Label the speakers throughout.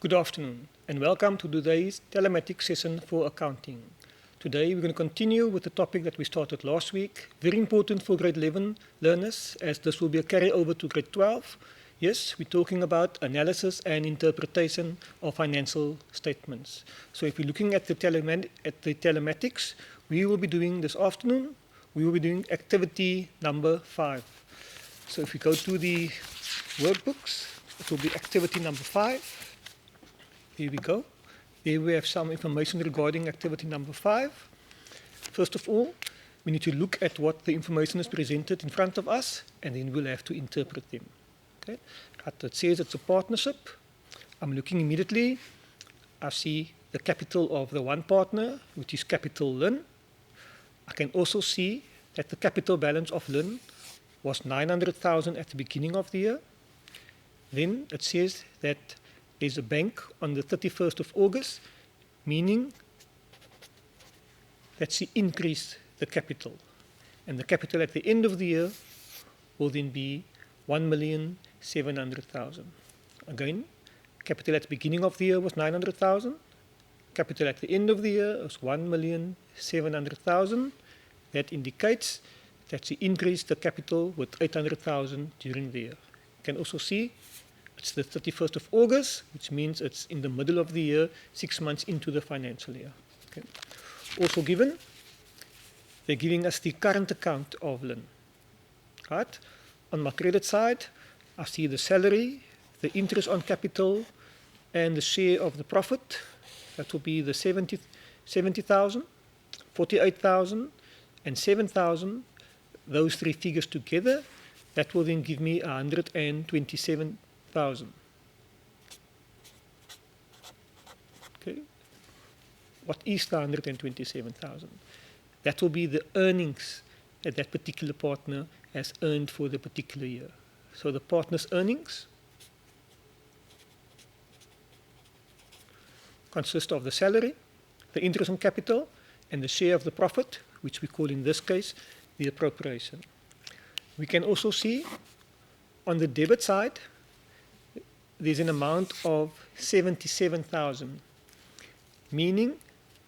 Speaker 1: Good afternoon and welcome to today's Telematics session for accounting. Today we're going to continue with the topic that we started last week, very important for grade 11 learners as this will be a carryover to grade 12. Yes, we're talking about analysis and interpretation of financial statements. So if we're looking at the telematics, we will be doing this afternoon, we will be doing activity number 5. So if we go to the workbooks, it will be activity number 5. Here we go. Here we have some information regarding activity number 5. First of all, we need to look at what the information is presented in front of us, and then we'll have to interpret them. Okay? It says it's a partnership. I'm looking immediately. I see the capital of the one partner, which is capital Lin. I can also see that the capital balance of Lin was 900,000 at the beginning of the year. Then it says that there's a bank on the 31st of August, meaning that she increased the capital. And the capital at the end of the year will then be 1,700,000. Again, capital at the beginning of the year was 900,000. Capital at the end of the year was 1,700,000. That indicates that she increased the capital with 800,000 during the year. You can also see it's the 31st of August, which means it's in the middle of the year, 6 months into the financial year. Okay. Also given, they're giving us the current account of Lin. Right? On my credit side, I see the salary, the interest on capital, and the share of the profit. That will be the 70,000, 48,000, and 7,000. Those three figures together, that will then give me 127,000. Okay. What is the 127,000? That will be the earnings that that particular partner has earned for the particular year. So the partner's earnings consist of the salary, the interest on capital, and the share of the profit, which we call in this case the appropriation. We can also see on the debit side there's an amount of 77,000, meaning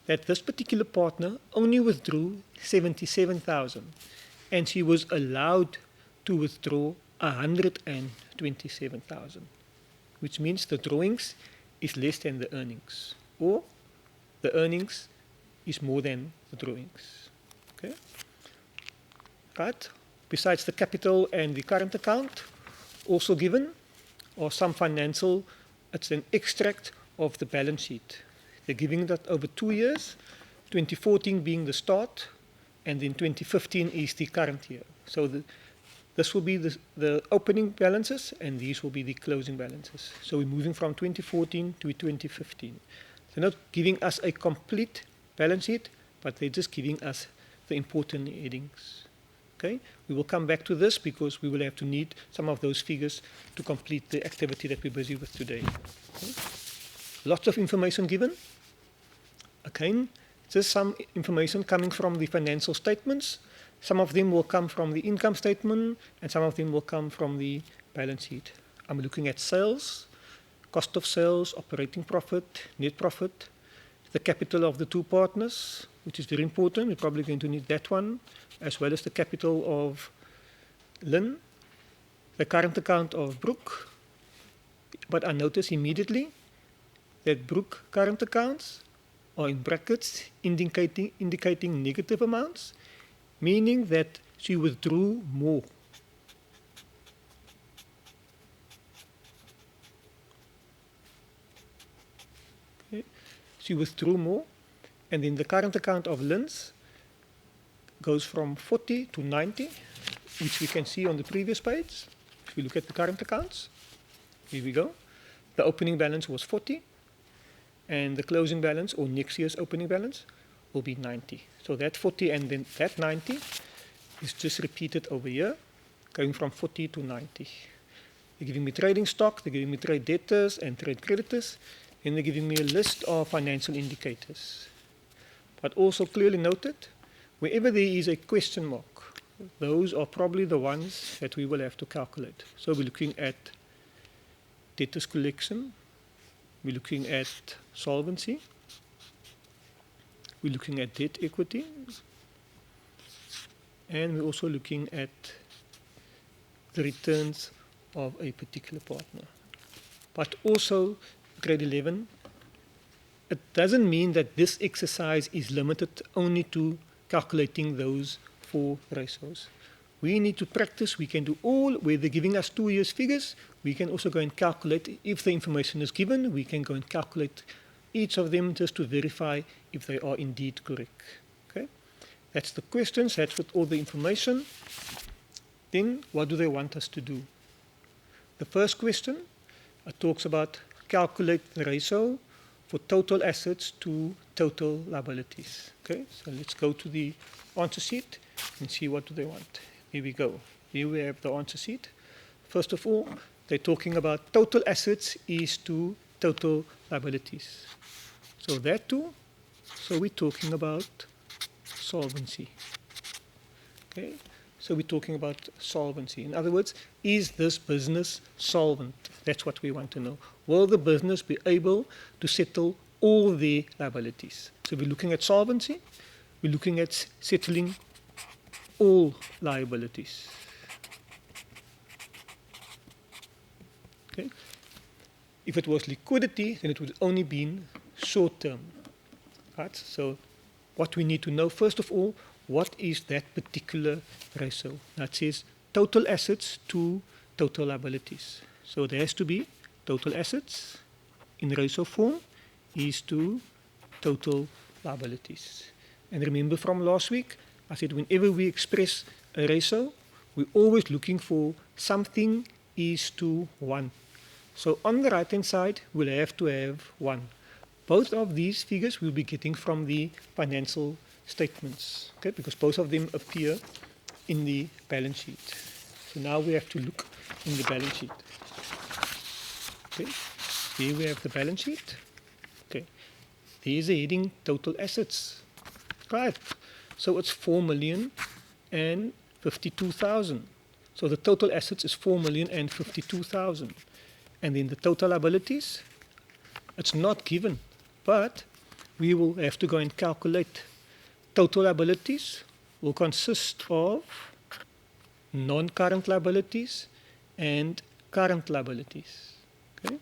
Speaker 1: that this particular partner only withdrew 77,000 and she was allowed to withdraw 127,000, which means the drawings is less than the earnings, or the earnings is more than the drawings. Okay? Right? Besides the capital and the current account, also given or some financial, it's an extract of the balance sheet. They're giving that over 2 years, 2014 being the start, and then 2015 is the current year. So this will be the opening balances, and these will be the closing balances. So we're moving from 2014 to 2015. They're not giving us a complete balance sheet, but they're just giving us the important headings. Okay? We will come back to this because we will have to need some of those figures to complete the activity that we're busy with today. Okay? Lots of information given. Again, just some information coming from the financial statements. Some of them will come from the income statement and some of them will come from the balance sheet. I'm looking at sales, cost of sales, operating profit, net profit, the capital of the two partners, which is very important. We're probably going to need that one, as well as the capital of Lin, the current account of Brooke. But I notice immediately that Brooke current accounts are in brackets indicating negative amounts, meaning that she withdrew more. Okay. She withdrew more, and then the current account of Lin's goes from 40 to 90, which we can see on the previous page. If we look at the current accounts, here we go. The opening balance was 40, and the closing balance, or next year's opening balance, will be 90. So that 40 and then that 90 is just repeated over here, going from 40 to 90. They're giving me trading stock, they're giving me trade debtors and trade creditors, and they're giving me a list of financial indicators. But also clearly noted, wherever there is a question mark, those are probably the ones that we will have to calculate. So we're looking at debtors collection, we're looking at solvency, we're looking at debt equity, and we're also looking at the returns of a particular partner. But also, grade 11, it doesn't mean that this exercise is limited only to calculating those 4 ratios. We need to practice. We can do all, where they're giving us 2 years figures, we can also go and calculate. If the information is given, we can go and calculate each of them just to verify if they are indeed correct. Okay? That's the questions, that's with all the information. Then, what do they want us to do? The first question talks about calculate the ratio for total assets to total liabilities. Okay, so let's go to the answer sheet and see what do they want. Here we go. Here we have the answer sheet. First of all, they're talking about total assets is to total liabilities. So that too. So we're talking about solvency. Okay, so we're talking about solvency. In other words, is this business solvent? That's what we want to know. Will the business be able to settle all their liabilities? So we're looking at solvency. We're looking at settling all liabilities. Okay. If it was liquidity, then it would only be short term. Right? So what we need to know, first of all, what is that particular ratio? That says total assets to total liabilities. So there has to be total assets in ratio form is to total liabilities. And remember from last week, I said whenever we express a ratio, we're always looking for something is to 1. So on the right hand side, we'll have to have 1. Both of these figures we'll be getting from the financial statements, okay, because both of them appear in the balance sheet. So now we have to look in the balance sheet. Okay, here we have the balance sheet. Okay, there's a heading total assets. Right, so it's 4,052,000. So the total assets is 4,052,000. And then the total liabilities, it's not given, but we will have to go and calculate. Total liabilities will consist of non-current liabilities and current liabilities. Okay?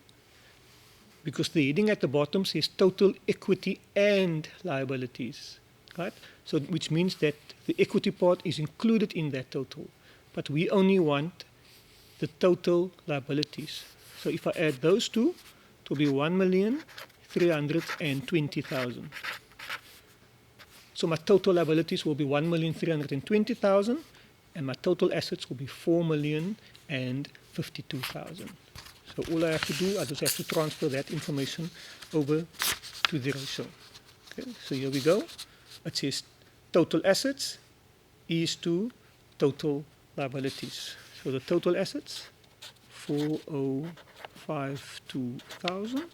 Speaker 1: Because the heading at the bottom says total equity and liabilities. Right? So which means that the equity part is included in that total. But we only want the total liabilities. So if I add those two, it will be 1,320,000. So my total liabilities will be 1,320,000 and my total assets will be 4,052,000. So all I have to do, I just have to transfer that information over to the ratio. Okay, so here we go. It says total assets is to total liabilities. So the total assets, 4,052,000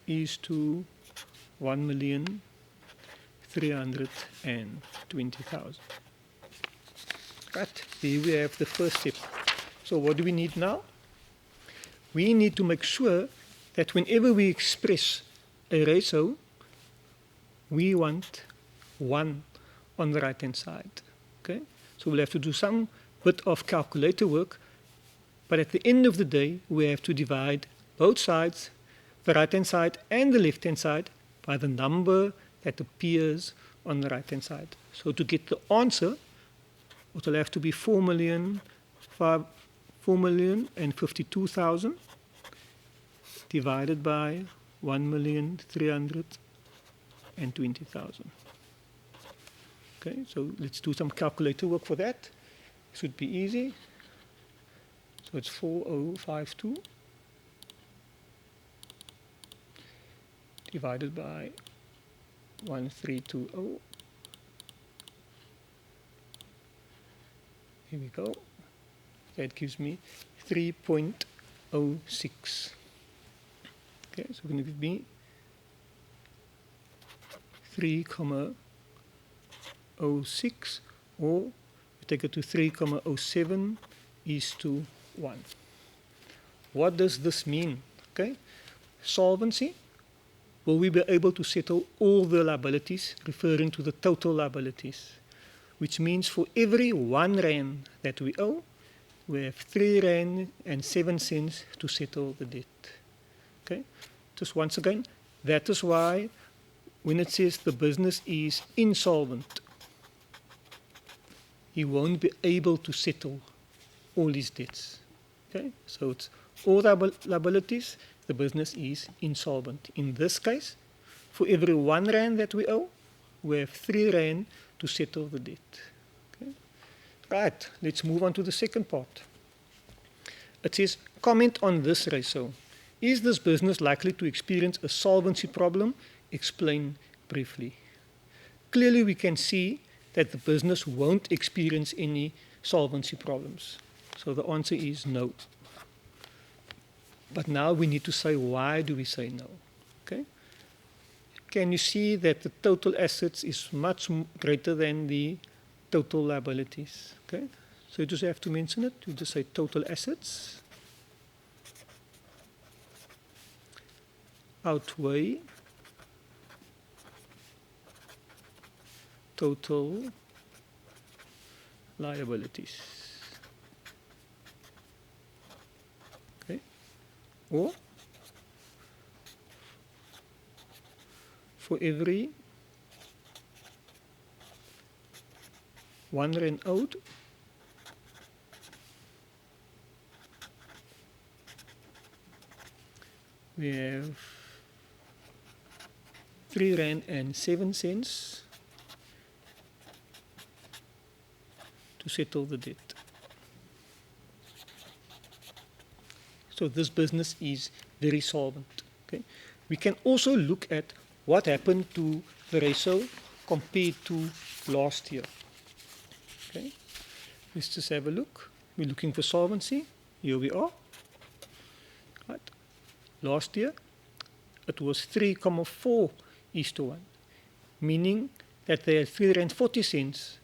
Speaker 1: is to 1,320,000. Right, here we have the first step. So what do we need now? We need to make sure that whenever we express a ratio, we want 1 on the right hand side. Okay? So we'll have to do some bit of calculator work, but at the end of the day, we have to divide both sides, the right hand side and the left hand side, by the number that appears on the right hand side. So to get the answer, it will have to be 4,052,000 divided by 1,320,000. Okay, so let's do some calculator work for that. It should be easy. So it's 4,052 divided by 1,320. Here we go. That gives me 3.06. Okay, so it's going to give me 3,06, or we take it to 3,07 is to 1. What does this mean? Okay, solvency, will we be able to settle all the liabilities, referring to the total liabilities? Which means for every 1 rand that we owe, we have 3 rand and 7 cents to settle the debt. Okay? Just once again, that is why when it says the business is insolvent, he won't be able to settle all his debts. Okay? So it's all liabilities, the business is insolvent. In this case, for every 1 rand that we owe, we have 3 rand to settle the debt. Okay? Right, let's move on to the second part. It says, comment on this ratio. Is this business likely to experience a solvency problem? Explain briefly. Clearly we can see that the business won't experience any solvency problems. So the answer is no. But now we need to say, why do we say no? Okay? Can you see that the total assets is much greater than the total liabilities? Okay? So you just have to mention it. You just say total assets outweigh total liabilities. Okay? Or for every 1 rand owed, we have 3 rand and 7 cents to settle the debt. So this business is very solvent. Okay? We can also look at what happened to the ratio compared to last year. Okay? Let's just have a look. We're looking for solvency. Here we are. Right. Last year, it was 3,4:1, meaning that they had 3.40 cents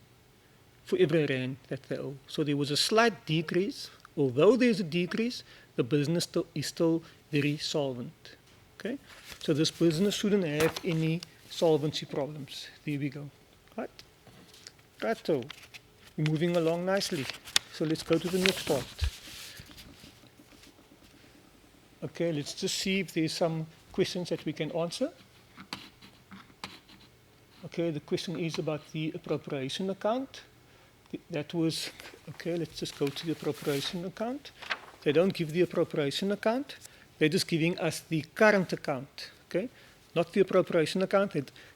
Speaker 1: for every rand that they owe. So there was a slight decrease. Although there's a decrease, the business is still very solvent. Okay? So this business shouldn't have any solvency problems. There we go. Right? Right, so we're moving along nicely. So let's go to the next part. Okay, let's just see if there's some questions that we can answer. Okay, the question is about the appropriation account. That was, okay, let's just go to the appropriation account. They don't give the appropriation account. They're just giving us the current account, okay? Not the appropriation account.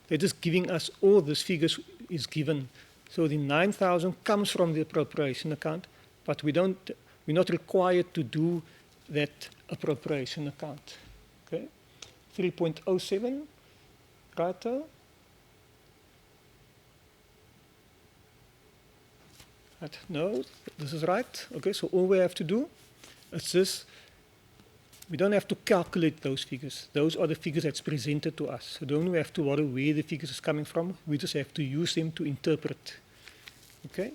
Speaker 1: They're just giving us all these figures is given. So the 9,000 comes from the appropriation account, but we're not required to do that appropriation account, okay? 3.07, right? No, this is right. Okay, so all we have to do is just, we don't have to calculate those figures. Those are the figures that's presented to us. So don't we have to worry where the figures is coming from. We just have to use them to interpret. Okay?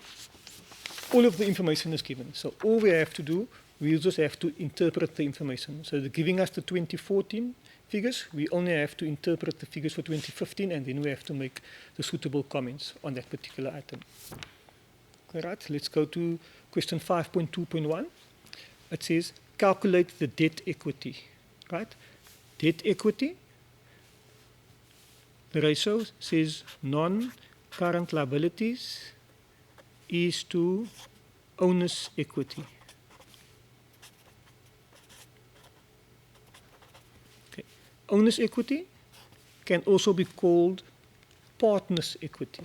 Speaker 1: All of the information is given. So all we have to do, we just have to interpret the information. So they're giving us the 2014 figures. We only have to interpret the figures for 2015, and then we have to make the suitable comments on that particular item. Okay, right, let's go to question 5.2.1. It says, calculate the debt equity. Right? Debt equity, the ratio says non-current liabilities is to owner's equity. Okay. Owner's equity can also be called partner's equity.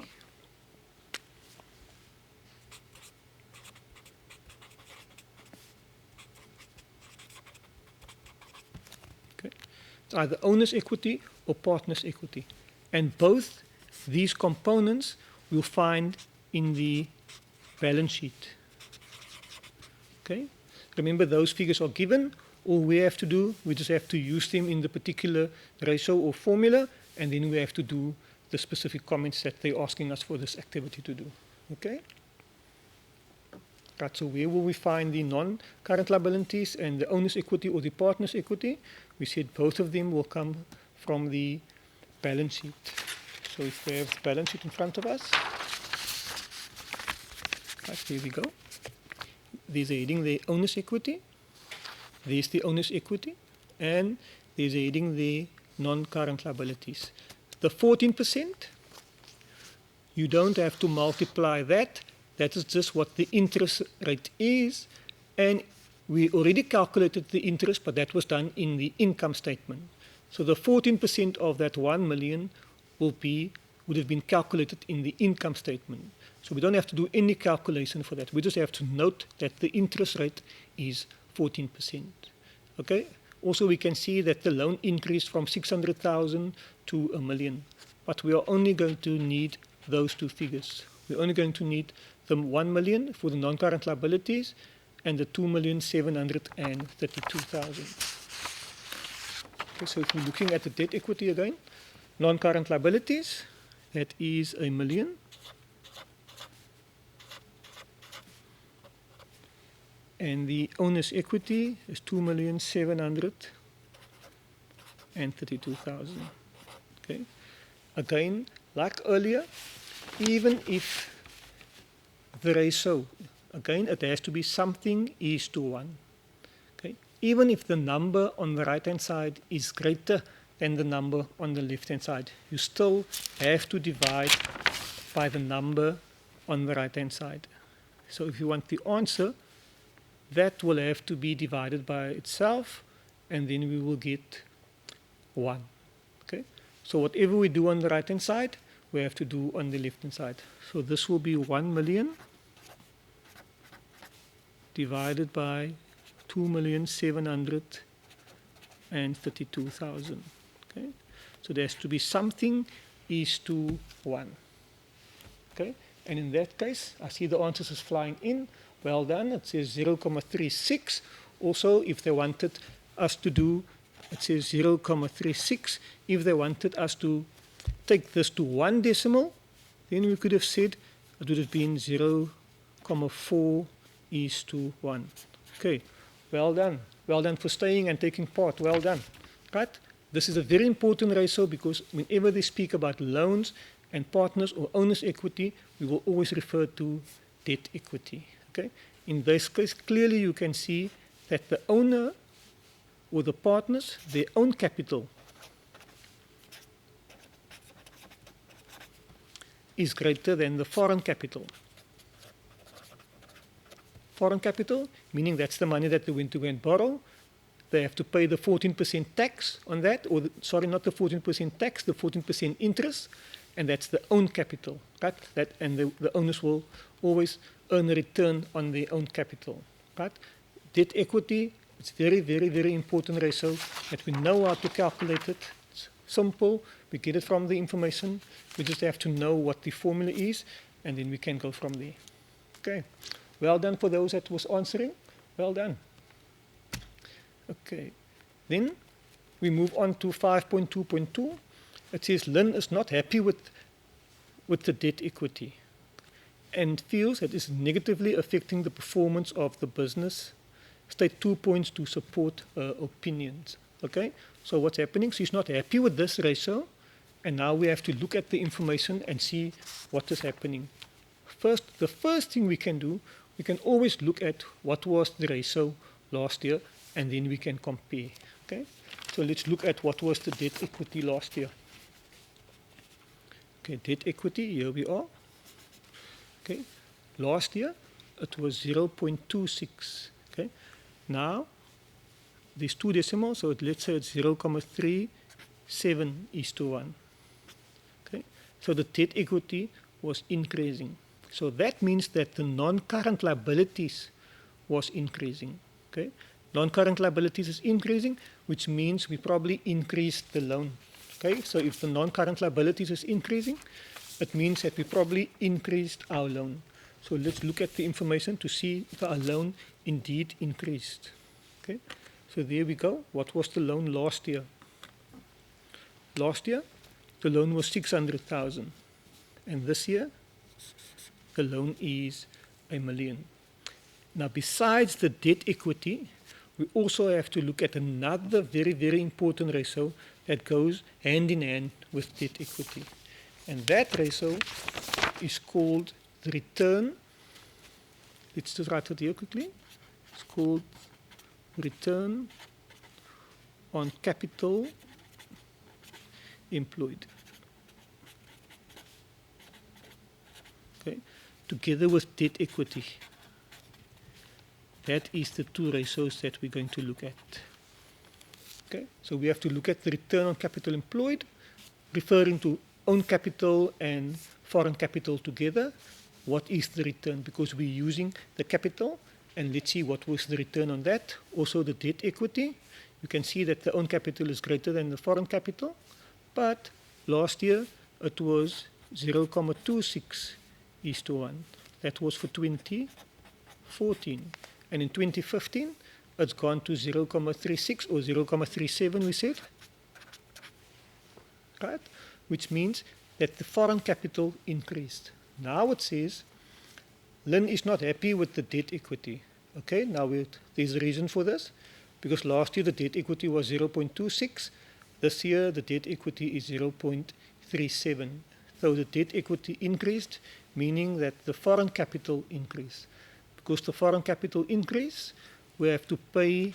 Speaker 1: Either owner's equity or partner's equity. And both these components we'll find in the balance sheet. Okay? Remember, those figures are given. All we have to do, we just have to use them in the particular ratio or formula, and then we have to do the specific comments that they're asking us for this activity to do. Okay? Right, so where will we find the non-current liabilities and the owner's equity or the partner's equity? We said both of them will come from the balance sheet. So if we have the balance sheet in front of us, right, here we go. There's a heading, the owner's equity. There's the owner's equity. And there's a heading, the non-current liabilities. The 14%, you don't have to multiply that. That is just what the interest rate is. And we already calculated the interest, but that was done in the income statement. So the 14% of that 1 million would have been calculated in the income statement. So we don't have to do any calculation for that. We just have to note that the interest rate is 14%. Okay? Also, we can see that the loan increased from 600,000 to 1 million. But we are only going to need those two figures. We're only going to need the 1 million for the non-current liabilities and the 2,732,000. Okay, so if we're looking at the debt equity again, non-current liabilities, that is 1 million. And the owner's equity is 2,732,000. Okay. Again, like earlier, even if the ratio, again, it has to be something is to 1. Okay. Even if the number on the right-hand side is greater than the number on the left-hand side, you still have to divide by the number on the right-hand side. So if you want the answer, that will have to be divided by itself, and then we will get 1. Okay? So whatever we do on the right-hand side, we have to do on the left-hand side. So this will be 1 million divided by 2,732,000. Okay? So there has to be something is to 1. Okay? And in that case, I see the answers is flying in. Well done. It says 0.36. Also, if they wanted us to do, it says 0.36. If they wanted us to take this to 1 decimal, then we could have said it would have been 0.4 is to 1. Okay. Well done. Well done for staying and taking part. Well done. Right? This is a very important ratio because whenever they speak about loans and partners or owner's equity, we will always refer to debt equity. Okay. In this case, clearly you can see that the owner or the partners, their own capital is greater than the foreign capital. Foreign capital, meaning that's the money that they went to go and borrow. They have to pay the 14% tax on that, or not the 14% tax, the 14% interest, and that's the own capital, right? And the owners will always earn a return on their own capital, right? Debt equity, it's very, very, very important ratio that we know how to calculate it. It's simple. We get it from the information. We just have to know what the formula is, and then we can go from there. Okay. Well done for those that was answering. Well done. Okay. Then we move on to 5.2.2. It says Lynn is not happy with the debt equity and feels that it's negatively affecting the performance of the business. State 2 points to support her opinions. Okay, so what's happening? She's not happy with this ratio, and now we have to look at the information and see what is happening. The first thing we can do, we can always look at what was the ratio last year, and then we can compare. Okay, so let's look at what was the debt equity last year. Okay, debt equity, here we are. Okay, last year it was 0.26. Okay, now these 2 decimals, so let's say it's 0.37 is to 1. Okay, so the debt equity was increasing. So that means that the non-current liabilities was increasing. Okay, non-current liabilities is increasing, which means we probably increased the loan. Okay, so if the non-current liabilities is increasing, it means that we probably increased our loan. So let's look at the information to see if our loan indeed increased. Okay, so there we go. What was the loan last year? Last year, the loan was 600,000. And this year, the loan is 1 million. Now, besides the debt equity, we also have to look at another very, very important ratio that goes hand in hand with debt equity. And that ratio is called the return. Let's just write it here quickly. It's called return on capital employed. Okay, together with debt equity. That is the two ratios that we're going to look at. Okay, so we have to look at the return on capital employed, referring to own capital and foreign capital together. What is the return? Because we're using the capital, and let's see what was the return on that. Also the debt equity. You can see that the own capital is greater than the foreign capital, but last year it was 0.26 is to 1. That was for 2014. And in 2015, it's gone to 0.36 or 0.37, we said. Right? Which means that the foreign capital increased. Now it says, Lynn is not happy with the debt equity. Okay, now there's a reason for this. Because last year the debt equity was 0.26. This year the debt equity is 0.37. So the debt equity increased, meaning that the foreign capital increased. Because the foreign capital increase, we have to pay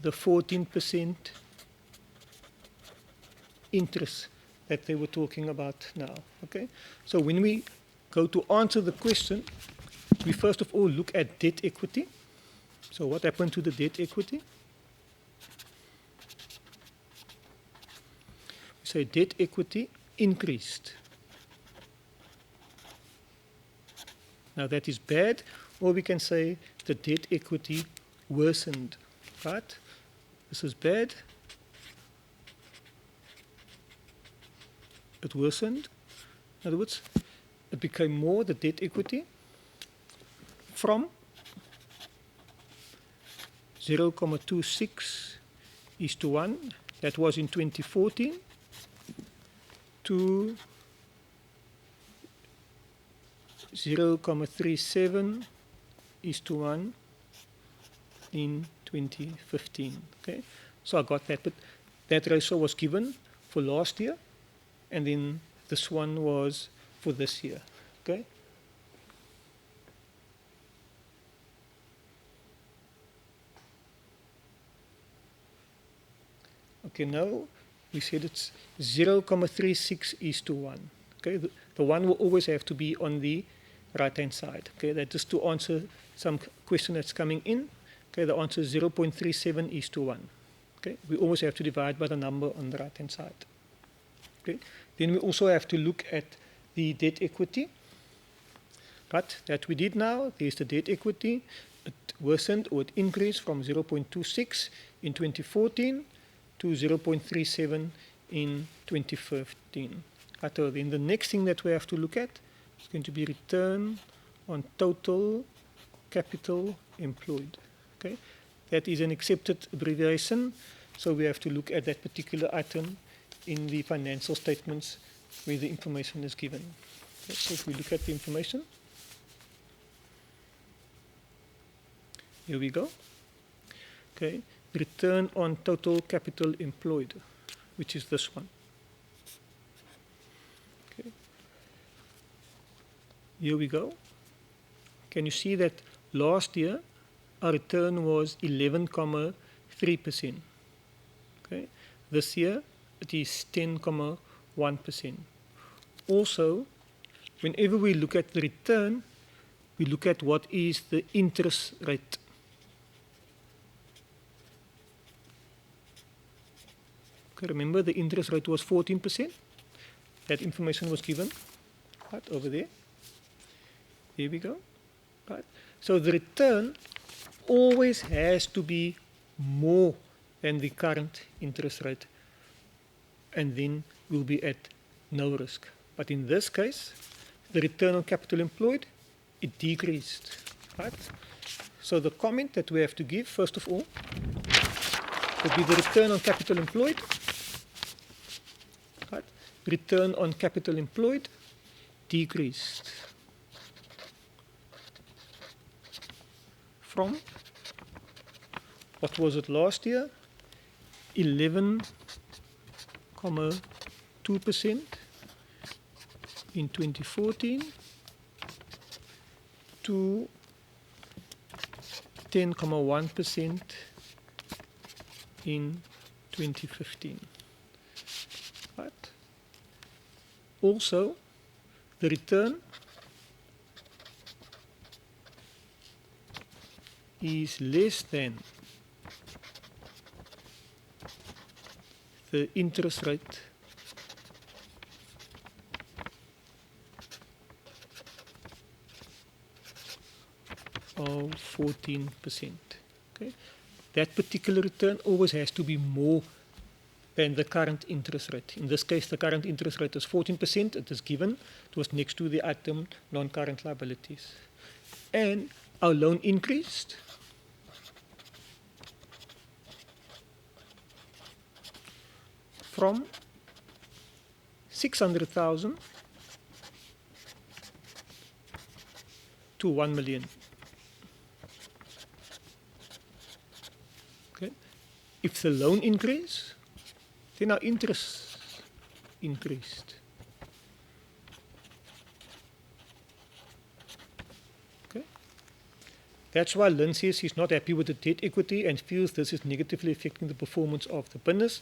Speaker 1: the 14% interest that they were talking about now. Okay? So when we go to answer the question, we first of all look at debt equity. So what happened to the debt equity? We say debt equity increased. Now that is bad. Or we can say the debt equity worsened, right? This is bad. It worsened. In other words, it became more, the debt equity, from 0.26 is to 1, that was in 2014, to 0.37 is to 1 in 2015. Okay, so I got that, but that ratio was given for last year, and then this one was for this year. Okay. Okay, now we said it's 0.36 is to 1. Okay, the 1 will always have to be on the right-hand side. Okay, that is to answer some question that's coming in. Okay, the answer is 0.37 is to 1. Okay, we always have to divide by the number on the right-hand side. Okay, then we also have to look at the debt equity. Right, that we did now. There's the debt equity. It worsened or it increased from 0.26 in 2014 to 0.37 in 2015. Right, so then the next thing that we have to look at is going to be return on total capital employed. Okay, that is an accepted abbreviation, so we have to look at that particular item in the financial statements where the information is given. Okay, so if we look at the information, here we go. Okay, return on total capital employed, which is this one. Okay, here we go. Can you see that last year our return was 11.3%. Okay, this year it is 10.1%. Also, whenever we look at the return, we look at what is the interest rate. Okay, remember the interest rate was 14%. That information was given right over there. Here we go. Right. So the return always has to be more than the current interest rate, and then we'll be at no risk. But in this case, the return on capital employed, it decreased. Right? So the comment that we have to give, first of all, would be the return on capital employed. Right? Return on capital employed decreased. from, what was it last year? 11.2% in 2014 to 10.1% in 2015. Right. Also, the return is less than the interest rate of 14%. Okay? That particular return always has to be more than the current interest rate. In this case, the current interest rate is 14%. It is given. It was next to the item non-current liabilities. And our loan increased from 600,000 to 1 million. Okay. If the loan increased, then our interest increased. Okay. That's why Lynn says he's not happy with the debt equity and feels this is negatively affecting the performance of the business.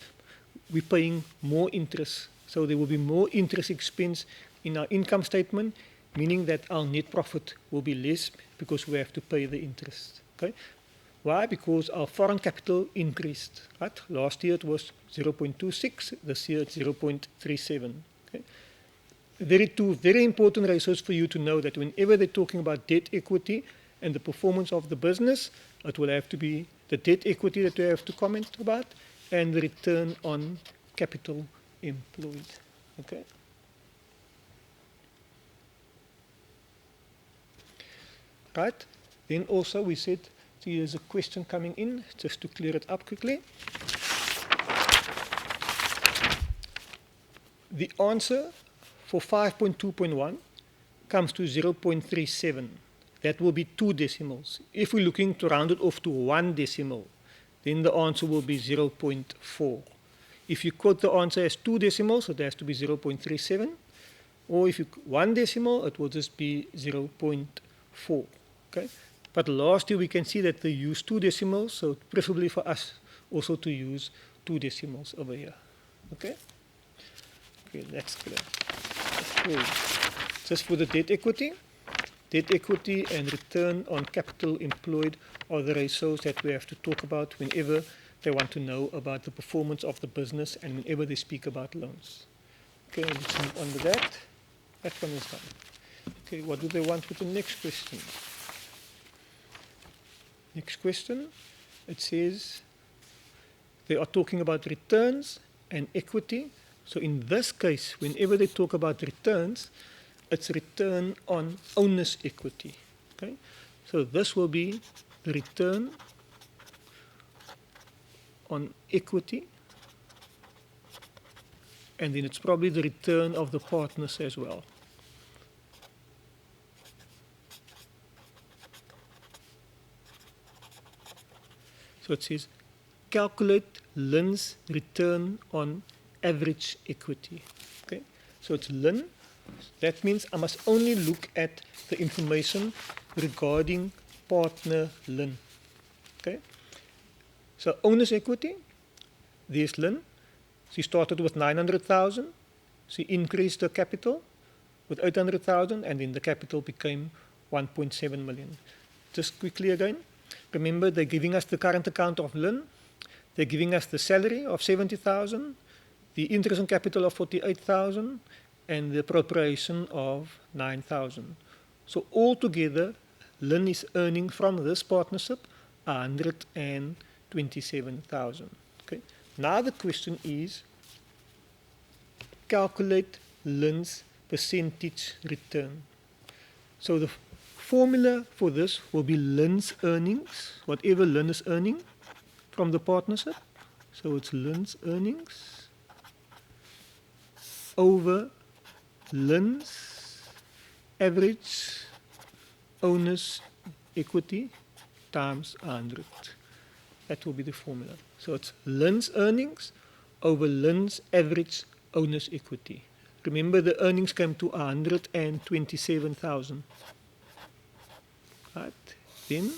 Speaker 1: We're paying more interest. So there will be more interest expense in our income statement, meaning that our net profit will be less because we have to pay the interest. Okay? Why? Because our foreign capital increased. Right? Last year it was 0.26, this year it's 0.37. Okay? Two very important ratios for you to know that whenever they're talking about debt equity and the performance of the business, it will have to be the debt equity that we have to comment about and the return on capital employed. Okay? Right? Then also we said, so here's a question coming in, just to clear it up quickly. The answer for 5.2.1 comes to 0.37. That will be 2 decimals. If we're looking to round it off to 1 decimal, then the answer will be 0.4. If you quote the answer as 2 decimals, it has to be 0.37. Or if you 1 decimal, it will just be 0.4. Okay? But last year we can see that they use 2 decimals, so preferably for us also to use 2 decimals over here. Okay? Okay, that's clear. Okay. Just for the debt equity and return on capital employed are the ratios that we have to talk about whenever they want to know about the performance of the business and whenever they speak about loans. Okay, let's move on to that. That one is done. Okay, what do they want with the next question? Next question, it says they are talking about returns and equity. So in this case, whenever they talk about returns, it's return on owner's equity. Okay? So this will be the return on equity, and then it's probably the return of the partners as well. So it says, calculate Lynn's return on average equity. Okay? So it's Lynn. That means I must only look at the information regarding partner Lynn. Okay? So owner's equity, there's Lynn. She started with 900,000. She increased her capital with 800,000, and then the capital became 1.7 million. Just quickly again, remember they're giving us the current account of Lynn. They're giving us the salary of 70,000, the interest on capital of 48,000, and the appropriation of 9,000. So altogether, Lynn is earning from this partnership 127,000. Okay. Now the question is, calculate Lynn's percentage return. So the formula for this will be Lynn's earnings, whatever Lynn is earning from the partnership. So it's Lynn's earnings over Lynn's average owner's equity times 100. That will be the formula. So it's Lin's earnings over Lin's average owner's equity. Remember, the earnings came to 127,000. Right? Then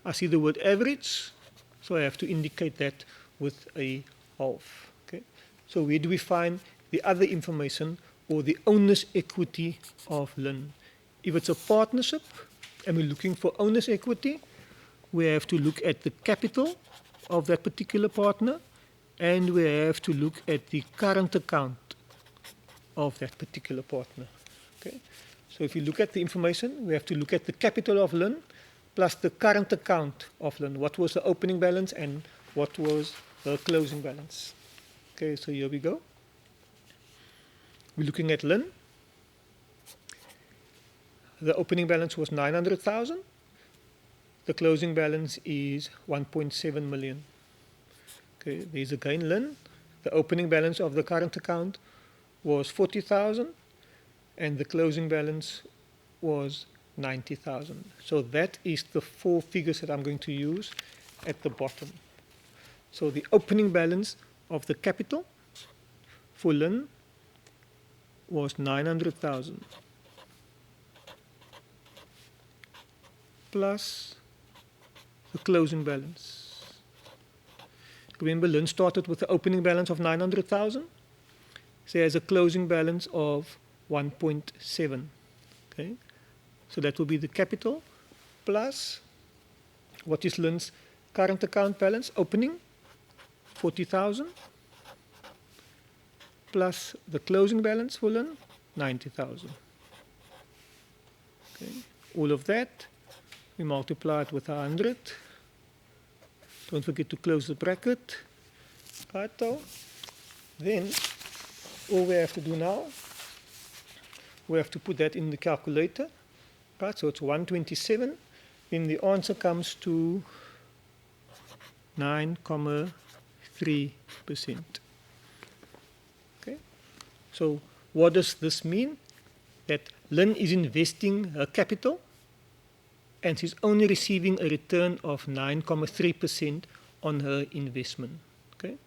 Speaker 1: I see the word average, so I have to indicate that with a half. Okay? So where do we find the other information or the owner's equity of Lin? If it's a partnership and we're looking for owner's equity, we have to look at the capital of that particular partner, and we have to look at the current account of that particular partner. Okay? So if you look at the information, we have to look at the capital of Lin plus the current account of Lin. What was the opening balance and what was the closing balance? Okay, so here we go. We're looking at Lin. The opening balance was 900,000. The closing balance is 1.7 million. Okay, there's again Lin. The opening balance of the current account was 40,000 and the closing balance was 90,000. So that is the four figures that I'm going to use at the bottom. So the opening balance of the capital for Lin was 900,000 plus the closing balance. Remember, Lin started with the opening balance of 900,000. So has a closing balance of 1.7. Okay, so that will be the capital plus what is Lin's current account balance opening 40,000 plus the closing balance for Lin 90,000. Okay, all of that we multiply it with 100. Don't forget to close the bracket. Right, though. Then all we have to do now, we have to put that in the calculator. Right, so it's 127. Then the answer comes to 9.3%. Okay. So what does this mean? That Lin is investing her capital and she's only receiving a return of 9.3% on her investment. Okay.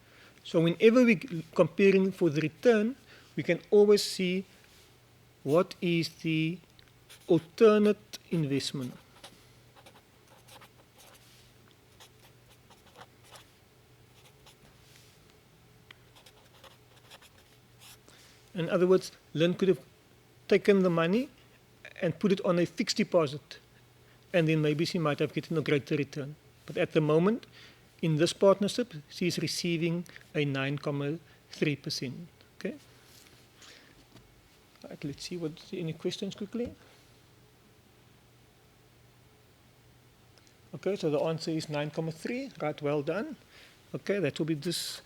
Speaker 1: So whenever we're comparing for the return, we can always see what is the alternate investment. In other words, Lin could have taken the money and put it on a fixed deposit, and then maybe she might have gotten a greater return. But at the moment, in this partnership, she is receiving a 9.3%. Okay. Right, let's see what any questions quickly. Okay, so the answer is 9.3. Right, well done. Okay, that will be this.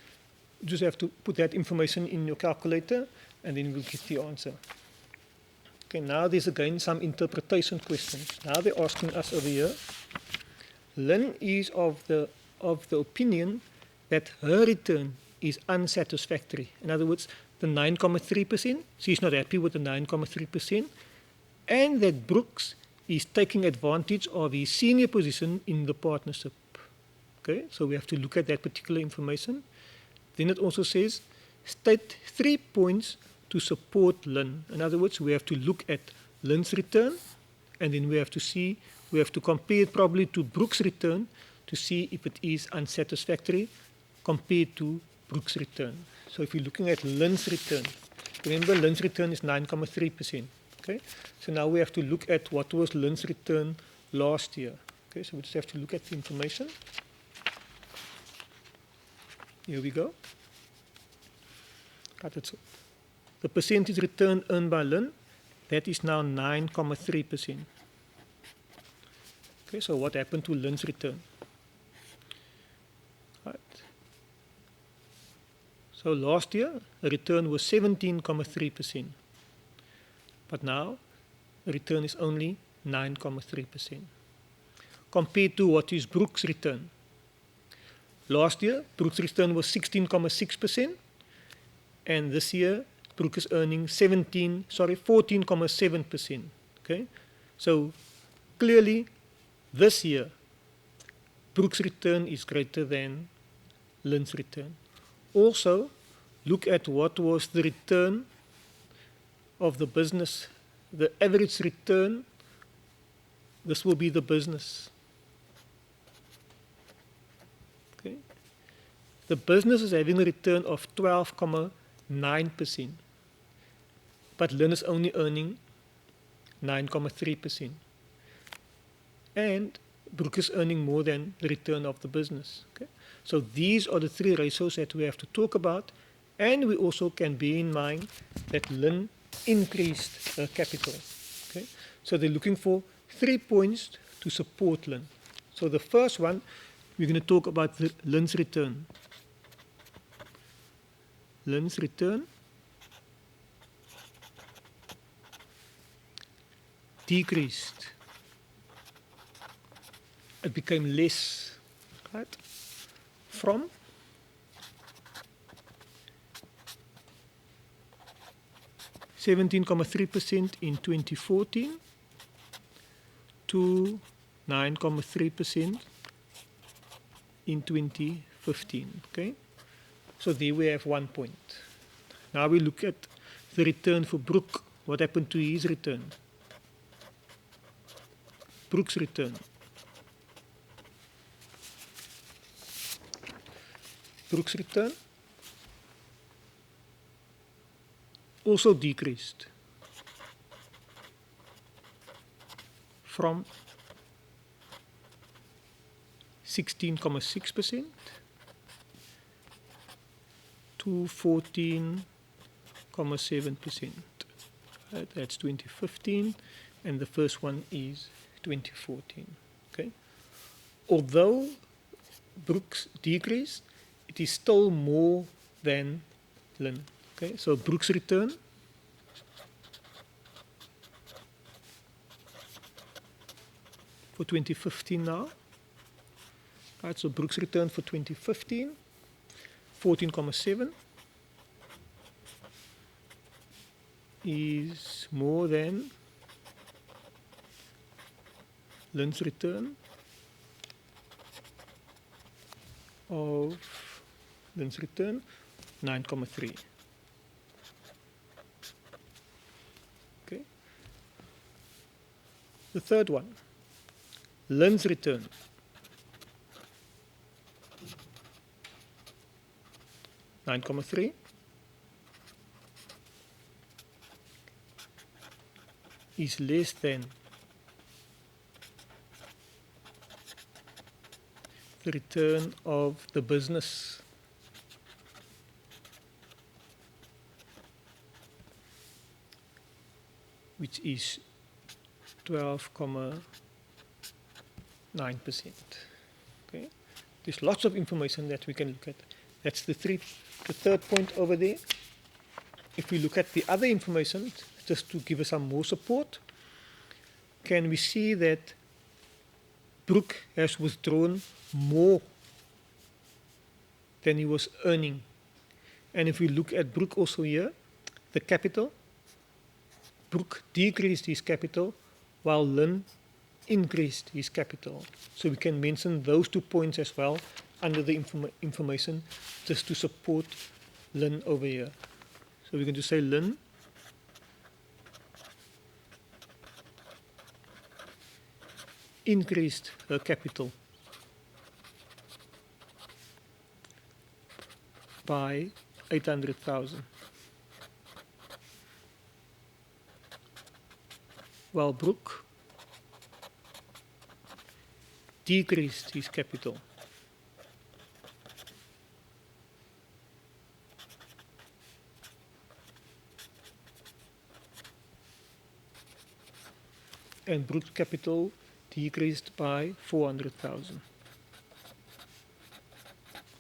Speaker 1: Just have to put that information in your calculator, and then we'll get the answer. Okay, now there's again some interpretation questions. Now they're asking us over here. Lin is of the opinion that her return is unsatisfactory. In other words, the 9.3%, she's not happy with the 9.3%, and that Brooks is taking advantage of his senior position in the partnership. Okay, so we have to look at that particular information. Then it also says, state 3 points to support Lin. In other words, we have to look at Lin's return, and then we have to compare it probably to Brooks' return to see if it is unsatisfactory compared to Brooks' return. So if you're looking at Lin's return, remember Lin's return is 9.3%. Okay, so now we have to look at what was Lin's return last year. Okay, so we just have to look at the information. Here we go. The percentage return earned by Lin, that is now 9.3%. Okay, so what happened to Lin's return? Right. So last year, the return was 17.3%. But now, the return is only 9.3%. Compared to what is Brooks' return. Last year, Brooks' return was 16.6%, and this year, Brooks is earning 14.7%. Okay, so clearly, this year, Brooks' return is greater than Lin's return. Also, look at what was the return of the business. The average return, this will be the business. Okay. The business is having a return of 12.9%, but Lin is only earning 9.3%. And Brooke is earning more than the return of the business. Okay? So these are the three ratios that we have to talk about, and we also can bear in mind that Lin increased her capital. Okay? So they're looking for 3 points to support Lin. So the first one, we're going to talk about Lin's return. Lin's return decreased. It became less, right? From 17.3% in 2014 to 9.3% in 2015. Okay, so there we have 1 point. Now we look at the return for Brooke. What happened to his return? Brooke's return. Brooke's return also decreased from 16.6% to 14.7%. Right, that's 2015, and the first one is 2014. Okay, although Brooks decreased, it is still more than Lin. Okay, so Brooks' return for 2015 now. Right, so Brooks' return for 2015, 14.7 is more than Lin's return of 9.3. Okay. The third one, Lin's return. $9.3 is less than the return of the business, which is 12.9%. Okay, there's lots of information that we can look at. That's the third point over there. If we look at the other information, just to give us some more support, can we see that Brooke has withdrawn more than he was earning? And if we look at Brooke also here, the capital, Brooke decreased his capital while Lin increased his capital. So we can mention those 2 points as well under the information just to support Lin over here. So we're going to say Lin increased her capital by 800,000, while Brooke decreased his capital and Brooke's capital decreased by 400,000.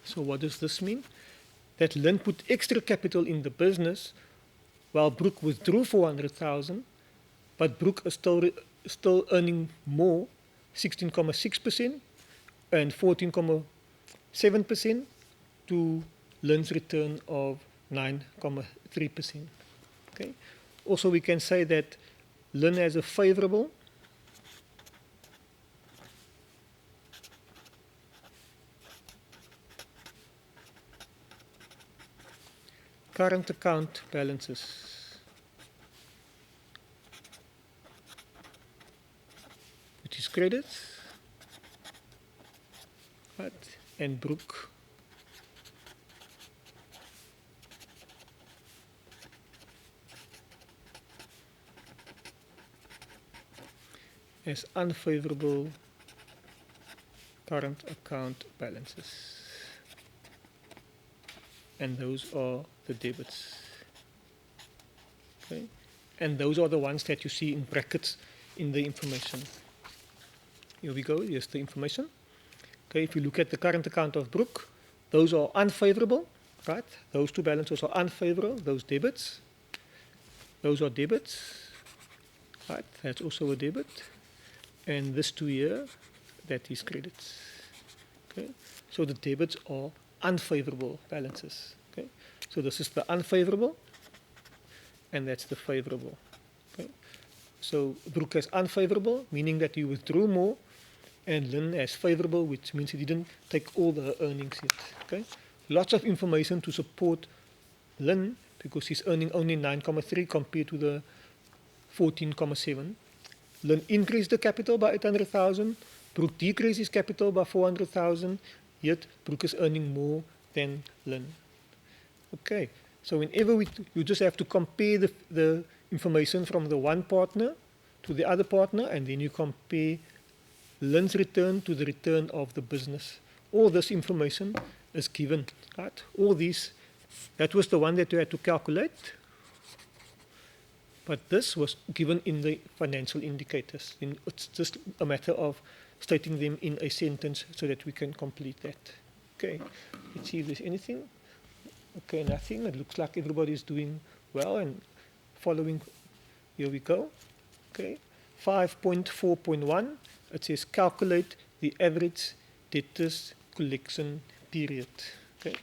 Speaker 1: So what does this mean? That Lin put extra capital in the business while Brooke withdrew 400,000, but Brooke is still earning more, 16.6% and 14.7% to Lin's return of 9.3%. Okay. Also, we can say that Lin has a favorable current account balances, which is credits, right? And Brooke as unfavorable current account balances. And those are the debits. Okay? And those are the ones that you see in brackets in the information. Here we go, here's the information. Okay, if you look at the current account of Brooke, those are unfavorable, right? Those two balances are unfavorable, those debits. Those are debits, right? That's also a debit. And this two here, that is credits. Okay, so the debits are unfavorable balances. Okay, so this is the unfavorable, and that's the favorable. Okay, so Brooke has unfavorable, meaning that you withdrew more, and Lynn has favorable, which means he didn't take all the earnings yet. Okay, lots of information to support Lynn because he's earning only 9.3 compared to the 14.7. Lynn increased the capital by 800,000. Brooke decreased his capital by 400,000. Yet Brooke is earning more than Lynn. Okay, so whenever you just have to compare the information from the one partner to the other partner, and then you compare Lynn's return to the return of the business. All this information is given, right? All these, that was the one that you had to calculate. But this was given in the financial indicators. It's just a matter of stating them in a sentence so that we can complete that. Okay, let's see if there's anything. Okay, nothing. It looks like everybody is doing well and following. Here we go. Okay, 5.4.1. It says calculate the average debtors collection period. Okay,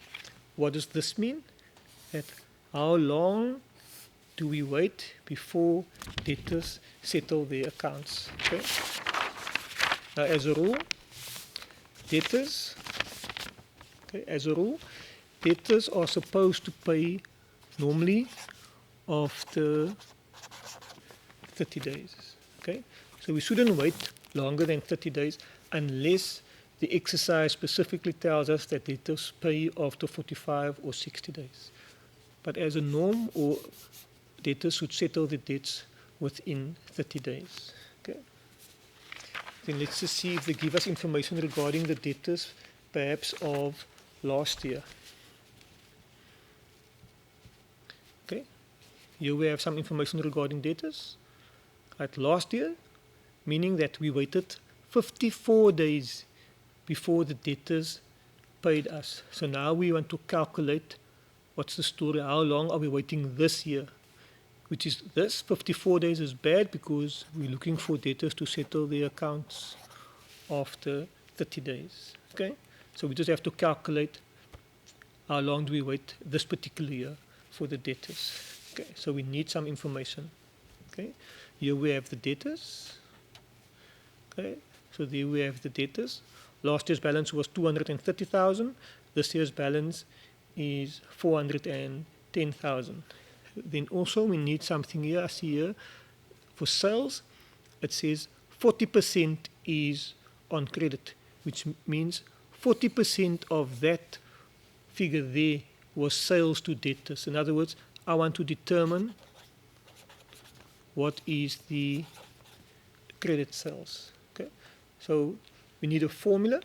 Speaker 1: what does this mean? That how long do we wait before debtors settle their accounts? Okay. Now, as a rule, debtors are supposed to pay normally after 30 days. Okay, so we shouldn't wait longer than 30 days unless the exercise specifically tells us that debtors pay after 45 or 60 days. But as a norm, or debtors should settle the debts within 30 days. Okay. Then let's just see if they give us information regarding the debtors, perhaps of last year. Okay. Here we have some information regarding debtors. At last year, meaning that we waited 54 days before the debtors paid us. So now we want to calculate what's the story, how long are we waiting this year? Which is this 54 days is bad because we're looking for debtors to settle their accounts after 30 days. Okay, so we just have to calculate how long do we wait this particular year for the debtors. Okay, so we need some information. Okay, here we have the debtors. Okay, so there we have the debtors. Last year's balance was 230,000. This year's balance is 410,000. Then also we need something here. I see here for sales, it says 40% is on credit, which means 40% of that figure there was sales to debtors. In other words, I want to determine what is the credit sales. Okay, so we need a formula,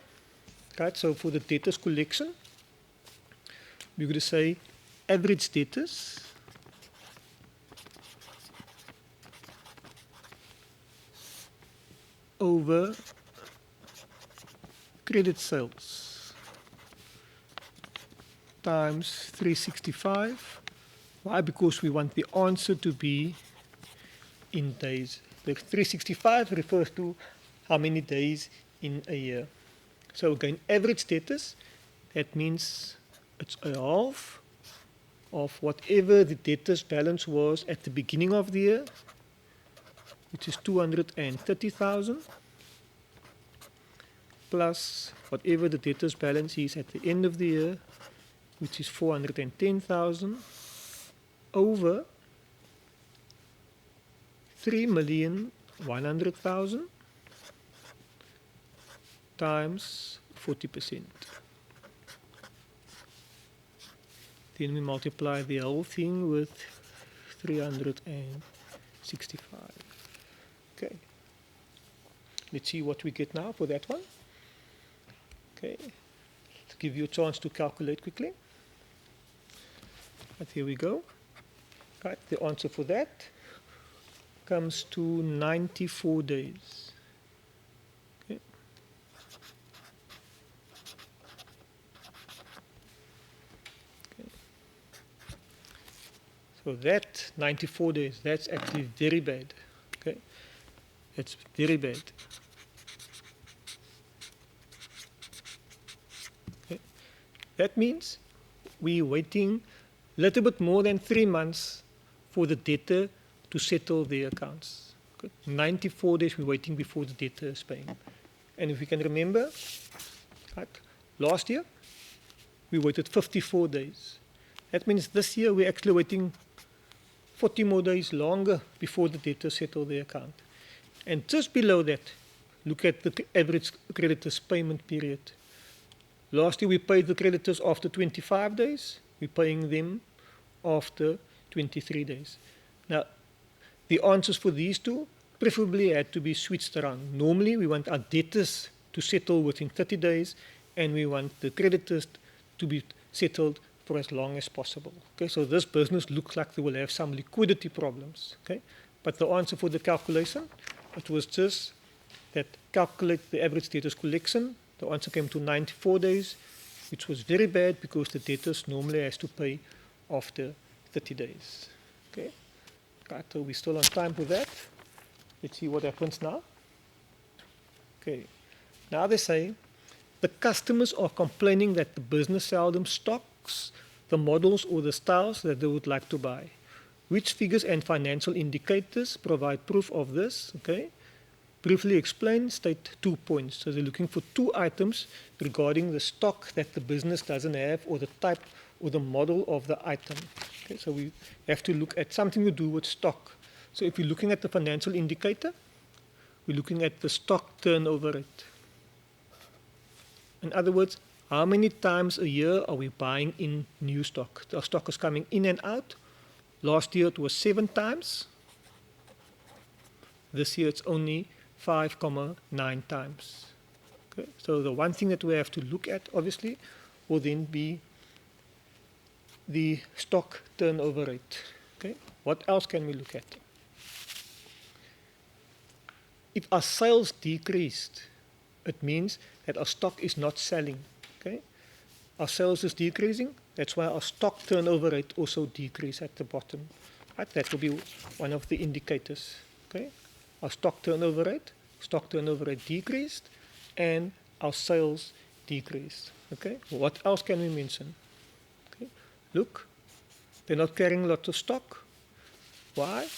Speaker 1: right? So for the debtors collection, we're going to say average debtors over credit sales times 365. Why? Because we want the answer to be in days. The 365 refers to how many days in a year. So again, average debtors, that means it's a half of whatever the debtors balance was at the beginning of the year, which is 230,000, plus whatever the debtors balance is at the end of the year, which is 410,000, over 3,100,000 times 40%. Then we multiply the whole thing with 365. Okay. Let's see what we get now for that one. Okay. To give you a chance to calculate quickly. But here we go. Right, the answer for that comes to 94 days. Okay. Okay. So that 94 days, that's actually very bad. Okay. That's very bad. Okay. That means we're waiting a little bit more than 3 months for the debtor to settle their accounts. Okay. 94 days we're waiting before the debtor is paying. And if we can remember, right, last year we waited 54 days. That means this year we're actually waiting 40 more days longer before the debtor settle their account. And just below that, look at the average creditors payment period. Last year we paid the creditors after 25 days. We're paying them after 23 days. Now, the answers for these two preferably had to be switched around. Normally, we want our debtors to settle within 30 days, and we want the creditors to be settled for as long as possible. Okay, so this business looks like they will have some liquidity problems. Okay, but the answer for the calculation, it was just that calculate the average debtors collection. The answer came to 94 days, which was very bad because the debtors normally has to pay after 30 days. Okay, right, so we're still on time for that. Let's see what happens now. Okay, now they say the customers are complaining that the business seldom stocks the models or the styles that they would like to buy. Which figures and financial indicators provide proof of this? Okay, briefly explain, state 2 points. So they're looking for 2 items regarding the stock that the business doesn't have, or the type or the model of the item. Okay, so we have to look at something to do with stock. So if we're looking at the financial indicator, we're looking at the stock turnover rate. In other words, how many times a year are we buying in new stock? The stock is coming in and out. Last year it was 7 times. This year it's only 5.9 times. Okay, so the one thing that we have to look at, obviously, will then be the stock turnover rate. Okay, what else can we look at? If our sales decreased, it means that our stock is not selling. Okay, our sales is decreasing. That's why our stock turnover rate also decreased at the bottom. Right? That will be one of the indicators. Okay, our stock turnover rate decreased, and our sales decreased. Okay, what else can we mention? Okay, look, they're not carrying lots of stock. Why?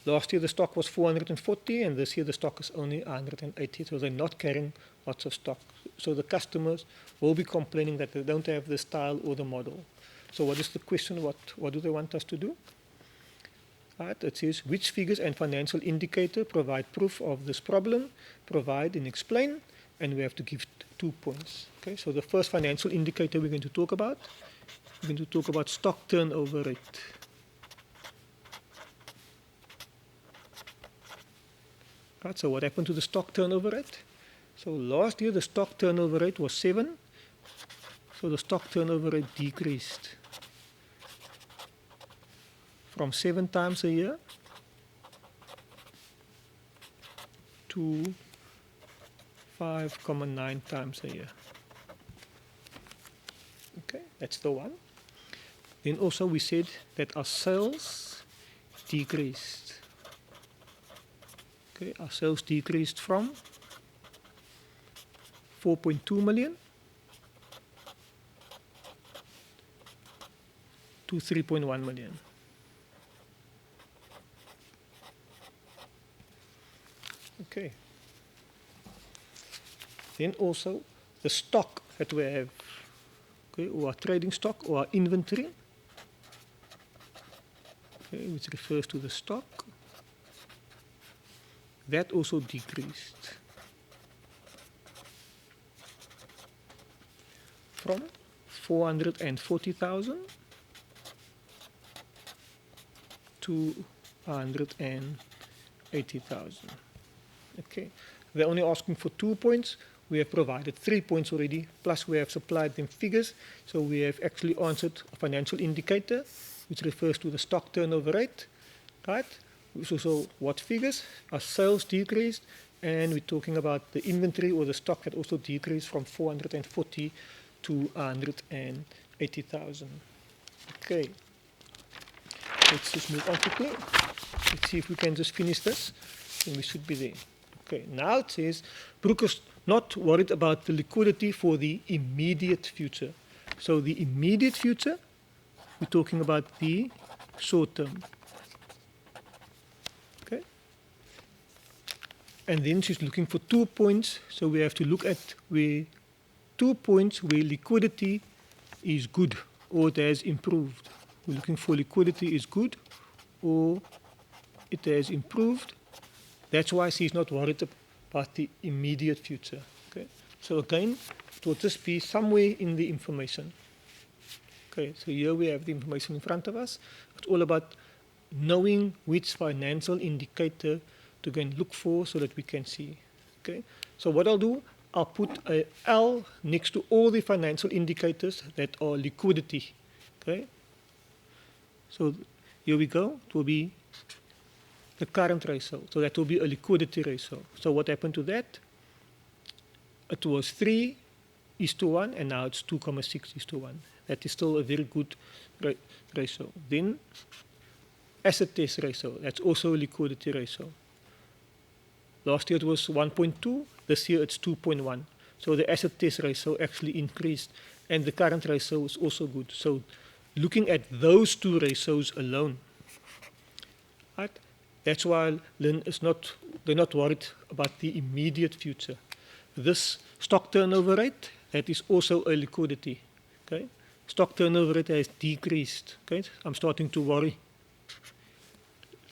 Speaker 1: Last year the stock was 440, and this year the stock is only 180. So they're not carrying lots of stock. So the customers will be complaining that they don't have the style or the model. So what is the question? What do they want us to do? Right, it says, which figures and financial indicator provide proof of this problem? Provide and explain, and we have to give 2 points. Okay, so the first financial indicator we're going to talk about, stock turnover rate. Right, so what happened to the stock turnover rate? So last year the stock turnover rate was 7. So the stock turnover rate decreased from 7 times a year to 5.9 times a year. Okay, that's the one. Then also we said that our sales decreased. Okay, our sales decreased from 4.2 million to 3.1 million. Okay. Then also the stock that we have, okay, or our trading stock or our inventory. okay, which refers to the stock, that also decreased from 440,000 to 180,000. Okay, they're only asking for 2 points. We have provided 3 points already, plus we have supplied them figures. So we have actually answered a financial indicator, which refers to the stock turnover rate, right? So what figures? Our sales decreased, and we're talking about the inventory or the stock that also decreased from 440 to 180,000. Okay, let's just move on quickly. Let's see if we can just finish this, and we should be there. Okay, now it says Brooke is not worried about the liquidity for the immediate future. So the immediate future, we're talking about the short term. Okay, and then she's looking for 2 points. So we have to look at where 2 points where liquidity is good or it has improved. We're looking for liquidity is good or it has improved. That's why she's not worried about the immediate future. Okay, so again, it will just be somewhere in the information. Okay, so here we have the information in front of us. It's all about knowing which financial indicator to go and look for so that we can see. Okay, so what I'll do, I'll put a L next to all the financial indicators that are liquidity. Okay, so here we go. It will be the current ratio. So that will be a liquidity ratio. So what happened to that? It was 3:1 and now it's 2.6:1. That is still a very good ratio. Then asset test ratio. That's also a liquidity ratio. Last year it was 1.2. This year it's 2.1. So the asset test ratio actually increased, and the current ratio is also good. So looking at those two ratios alone, right? That's why Lynn is not, they're not worried about the immediate future. This stock turnover rate, that is also a liquidity. Okay? Stock turnover rate has decreased. Okay? I'm starting to worry.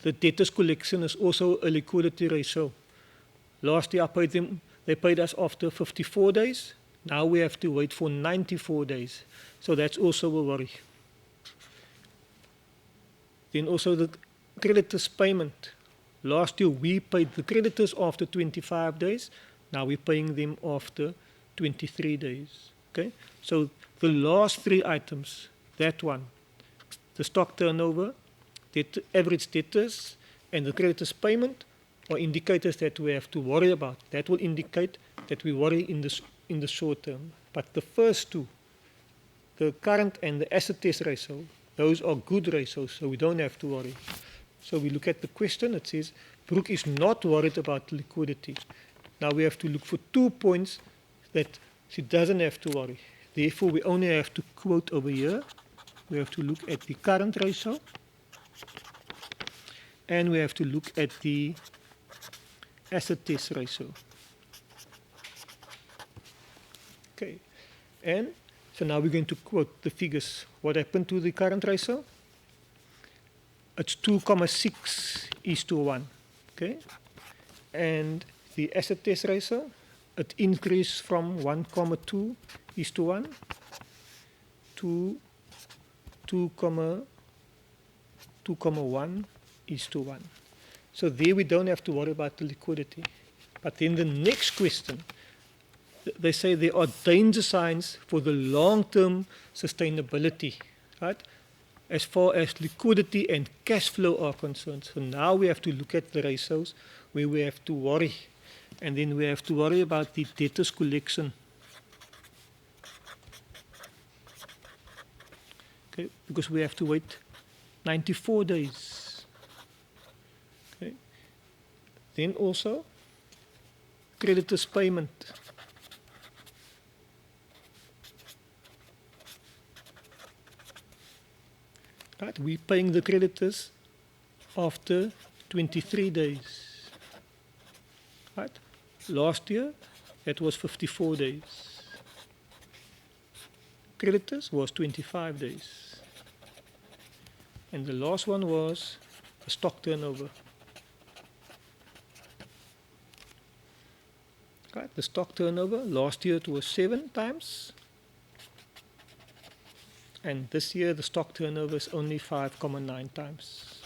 Speaker 1: The debtors collection is also a liquidity ratio. Last year I paid them, they paid us after 54 days. Now we have to wait for 94 days. So that's also a worry. Then also the creditors payment. Last year we paid the creditors after 25 days. Now we're paying them after 23 days. Okay? So the last three items, that one, the stock turnover, the average debtors, and the creditors payment are indicators that we have to worry about. That will indicate that we worry in the short term. But the first two, the current and the asset test ratio, those are good ratios, so we don't have to worry. So we look at the question, it says, Brooke is not worried about liquidity. Now we have to look for 2 points that she doesn't have to worry. Therefore, we only have to quote over here. We have to look at the current ratio. And we have to look at the asset test ratio. Okay. And so now we're going to quote the figures. What happened to the current ratio? It's 2.6:1. Okay. And the asset test ratio, it increased from 1.2:1 to 2.1:1. So there we don't have to worry about the liquidity. But then the next question, they say there are danger signs for the long-term sustainability, right? As far as liquidity and cash flow are concerned. So now we have to look at the ratios where we have to worry. And then we have to worry about the debtors collection. Okay, because we have to wait 94 days. Okay. Then also creditors payment. Right, we're paying the creditors after 23 days. Right? Last year, that was 54 days. Creditors was 25 days. And the last one was the stock turnover. Right, the stock turnover, last year it was 7 times. And this year the stock turnover is only 5.9 times.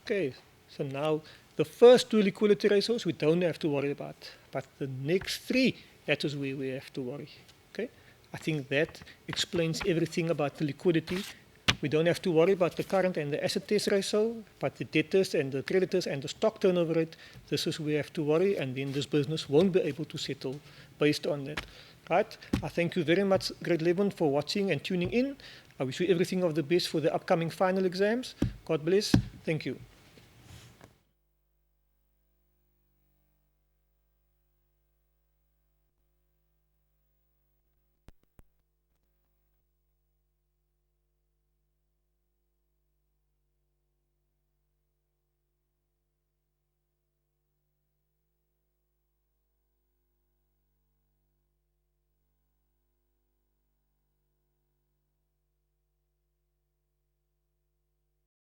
Speaker 1: Okay, so now the first 2 liquidity ratios we don't have to worry about. But the next 3, that is where we have to worry. Okay, I think that explains everything about the liquidity. We don't have to worry about the current and the asset test ratio, but the debtors and the creditors and the stock turnover rate, this is where we have to worry, and then this business won't be able to settle based on that. Right? I thank you very much, grade 11, for watching and tuning in. I wish you everything of the best for the upcoming final exams. God bless. Thank you.